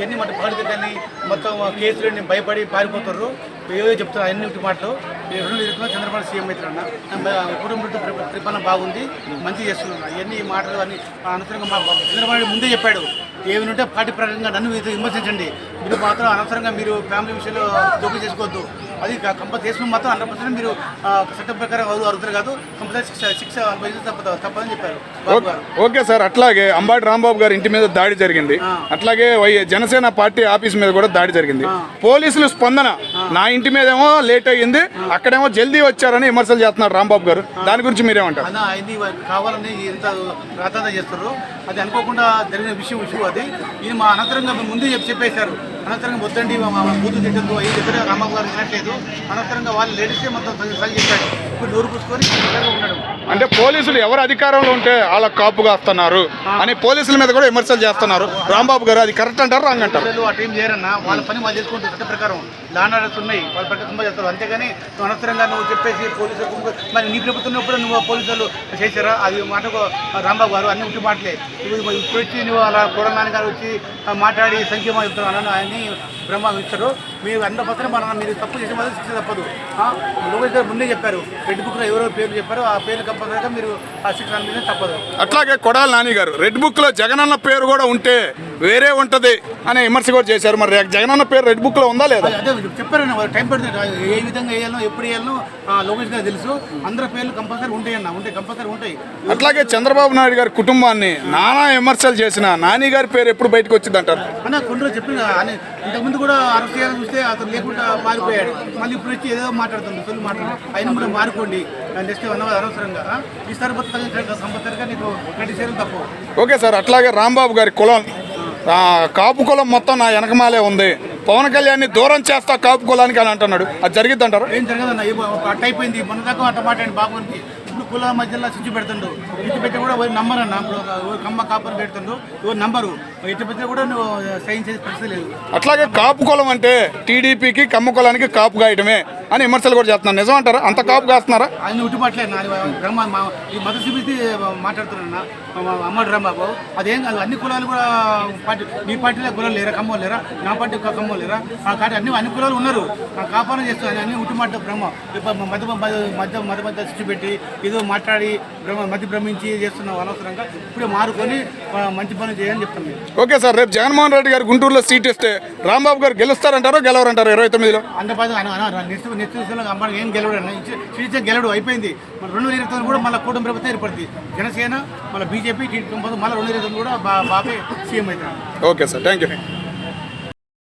ఎన్ని మాట పాడితే కానీ మొత్తం కేసులు భయపడి పారిపోతారు. ఏవో చెప్తారు అన్ని మాటలు. 2020 చంద్రబాబు సీఎం అవుతారన్న. కుటుంబంతో పరిపాలన బాగుంది, మంచిగా చేస్తున్నారు. ఇవన్నీ మాటలు అన్ని అనవసరంగా మా చంద్రబాబు ముందే చెప్పాడు, ఏమి ఉంటే పార్టీ ప్రకారంగా నన్ను విమర్శించండి, మీరు మాత్రం అనవసరంగా మీరు ఫ్యామిలీ విషయంలో దోపిడీ చేసుకోవద్దు. అది కంపల్సరీ చేసుకుని మాత్రం 100% మీరు చట్టం ప్రకారం అరుగుతారు కాదు, కంపల్సరీ శిక్ష తప్పదని చెప్పారు. ఓకే సార్, అట్లాగే అంబాటి రాంబాబు గారి ఇంటి మీద దాడి జరిగింది, అట్లాగే జనసేన పార్టీ ఆఫీస్ మీద కూడా దాడి జరిగింది. పోలీసులు స్పందన, నా ఇంటి మీదేమో లేట్ అయ్యింది, అక్కడేమో జల్దీ వచ్చారని విమర్శలు చేస్తున్నారు రాంబాబు గారు. దాని గురించి మీరేమంటారు? అది కావాలని ఎంత ప్రార్థన చేస్తారు, అది అనుకోకుండా జరిగిన విషయం అది. ఇది మా అనంతరంగా ముందే చెప్పేశారు, అనంతరంగా వద్దండి బూతు తిట్టద్దు, అయ్యి దగ్గర రాంబాబు గారు వినట్లేదు, అనవసరంగా వాళ్ళు లేడీసే మొత్తం సరి చెప్పాడు. ఇప్పుడు నోరు పూసుకొని ఉన్నాడు. అంటే పోలీసులు ఎవరు అధికారంలో ఉంటే వాళ్ళ కాపు కాస్తున్నారు అని పోలీసుల మీద కూడా విమర్శలు చేస్తున్నారు రాంబాబు గారు. అది కరెక్ట్ అంటారు, రాంగ్ అంటారు? ఆ టైం చేయరన్నా, వాళ్ళ పని వాళ్ళు చేసుకుంటారు, చట్ట ప్రకారం లాండ్ ఆర్డర్స్ ఉన్నాయి, వాళ్ళ ప్రకారం చేస్తారు. అంతేగాని నువ్వు అనవసరంగా నువ్వు చెప్పేసి పోలీసులు మరి నీ ప్రభుత్వం ఉన్నప్పుడు నువ్వు పోలీసులు చేశారా? అది మాటకు రాంబాబు గారు అన్ని ఉట్టి మాటలే. ఇప్పుడు వచ్చి నువ్వు అలా కొడనాని గారు వచ్చి మాట్లాడి సంక్షేమం చెప్తారు అన్న, ఆయన్ని బ్రహ్మ ఇస్తారు. మీరు 100% మన మీరు తప్పు చేసే మాత్రం శిక్ష తప్పదు. లోకేష్ గారు ముందే చెప్పారు, రెడ్ బుక్లో ఎవరో పేర్లు చెప్పారు, ఆ పేర్లు కంపల్సరీగా మీరు ఆ శిక్ష అనేది తప్పదు. అట్లాగే కొడాలి నాని గారు రెడ్ బుక్లో జగనన్న పేరు కూడా ఉంటే వేరే ఉంటుంది అనే విమర్శ కూడా చేశారు. మరి జగనన్న పేరు రెడ్ బుక్లో ఉందా లేదా? అదే చెప్పారు, టైం పడుతుంది, ఏ విధంగా వేయాలో ఎప్పుడు వేయాలో లోకేష్ గారు తెలుసు. అందరి పేర్లు కంపల్సరీ ఉంటాయన్న, ఉంటాయి, కంపల్సరీ ఉంటాయి. అట్లాగే చంద్రబాబు నాయుడు గారి కుటుంబాన్ని నానా విమర్శలు చేసిన నాని గారి పేరు ఎప్పుడు బయటకు వచ్చింది అంటారు? అన్న కొన్ని రోజు చెప్పిన ఇంతకుముందు కూడా అరెస్ట్ చేయాలని చూస్తే అతను లేకుండా మారిపోయాడు, మళ్ళీ ఇప్పుడు వచ్చి ఏదో మాట్లాడుతుంది, సొల్లు మాట్లాడు. అయినా కూడా మారుకోండి, నెక్స్ట్ అనవసరంగా ఈసారి కంపల్సరిగా నీకు 20 శాతం తప్పు. ఓకే సార్, అట్లాగే రాంబాబు గారి కులం కాపు కులం మొత్తం నా వెనకమాలే ఉంది, పవన్ కళ్యాణ్ దూరం చేస్తా కాపు కులానికి అని అంటున్నాడు. అది జరిగిద్ది అంటారు? ఏం జరగదన్న, అట్ట అయిపోయింది. మొన్న దాకా అట్ట మాట్లాడి బాబుకి ఇప్పుడు కులాల మధ్యలో స్విచ్ పెడుతుండు, ఇటు పెట్టి కూడా నంబర్ అన్న, ఇప్పుడు కమ్మ కాపని పెడుతుండు, నంబరు ఇటు పెట్టి కూడా నువ్వు సైన్ చేసే పరిస్థితి లేదు. అట్లాగే కాపు కులం అంటే టీడీపీకి కమ్మ కులానికి కాపు గాయటమే అని విమర్శలు కూడా చేస్తున్నారు. నిజం అంటారా? అంత కాపు కాస్తున్నారా? ఆయన ఉట్టిపట్లేదు, ఈ మత చూపిస్తే మాట్లాడుతున్నా అమ్మడు రాంబాబు. అదేం కాదు, అన్ని కులాలు కూడా పార్టీ, నీ పార్టీలో కులాలు లేరా, కమ్మో లేరా, నా పార్టీ కమ్మో లేరా, ఆ కాటి అన్ని కులాలు ఉన్నారు, కాపాలన చేస్తున్నారు. అన్ని ఉట్టిమాట బ్రహ్మ మధ్య మధ్య స్విచ్ పెట్టి ఏదో మాట్లాడి మధ్య భ్రమించి చేస్తున్నావు అనవసరంగా. ఇప్పుడే మారుకొని మంచి పని చేయాలని చెప్తాను. ఓకే సార్, రేపు జగన్మోహన్ రెడ్డి గారు గుంటూరులో సీట్ ఇస్తే రాంబాబు గారు గెలుస్తారంటారో గెలవరంటారు 29లో? నెక్స్ట్ అమ్మాయి ఏం గెలవడు, సీట్ గెలవడు, అయిపోయింది. మన 2029 కూడా మళ్ళీ కూటమి ప్రభుత్వం ఏర్పడుతుంది. జనసేన మళ్ళీ బీజేపీ మళ్ళీ 2029 కూడా బాబే సీఎం అవుతారు. Okay sir, thank you.